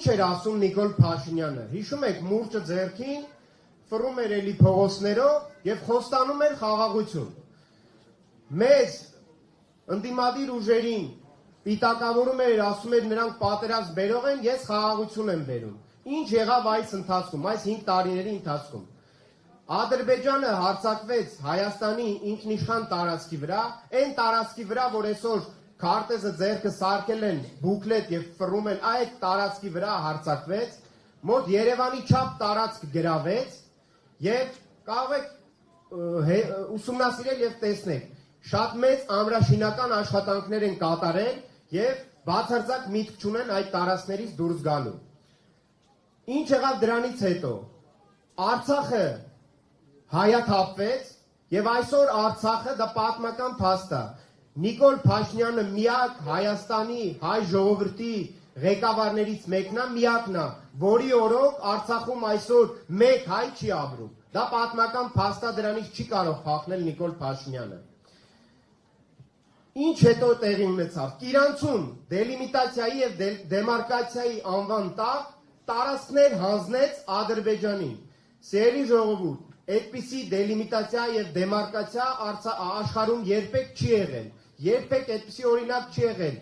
Ինչ էր ասում Նիկոլ Փաշինյանը, հիշում եք մուրճը ձեռքին, ֆռում էր էլի փողոցներով և խոստանում էր խաղաղություն, մեզ ընդդիմադիր ուժերին պիտակավորում էր, ասում էր նրանք պատերազմ բերող են, ես խաղաղություն եմ բերում, ինչ եղավ այս ընթացքում, այս 5 տարիների ընթացքում, Ադրբեջանը հարձակվեց Հայաստանի ինքնիշխան տարածքի վրա, այն տարածքի վրա, որ այսօր քարտեզը ձեռքը սարքել են բուկլետ և ֆռում են, այդ տարածքի վրա հարձակվեց, մոտ Երևանի չափ տարածք գրավեց և կարող եք ուսումնասիրել և տեսնեք, շատ մեծ ամրաշինական աշխատանքներ են կատարել և բացարձակ միտք չունեն այդ տարածքներից դուրս գալու։ Ինչ եղավ դրանից հետո, Արցախը հայաթափվեց և այսօր Արցախը դա պատմական փաստ է։ Նիկոլ Փաշինյանը միակ Հայաստանի հայ ժողովրդի ղեկավարներից մեկն է, միակն է, որի օրոք Արցախում այսօր մեկ հայ չի ապրում։ Դա պատմական փաստ է, դրանից չի կարող փախնել Նիկոլ Փաշինյանը։ Ինչ հետո տեղի ունեցավ։ Կիրանցում դելիմիտացիայի և դեմարկացիայի անվան տակ տարածքներ հանձնեց Ադրբեջանին։ Սիրելի ժողովուրդ, այդպիսի դելիմիտացիա և դեմարկացիա աշխարհում երբեք չի եղել, երբեք այդպիսի օրինակ չի եղել։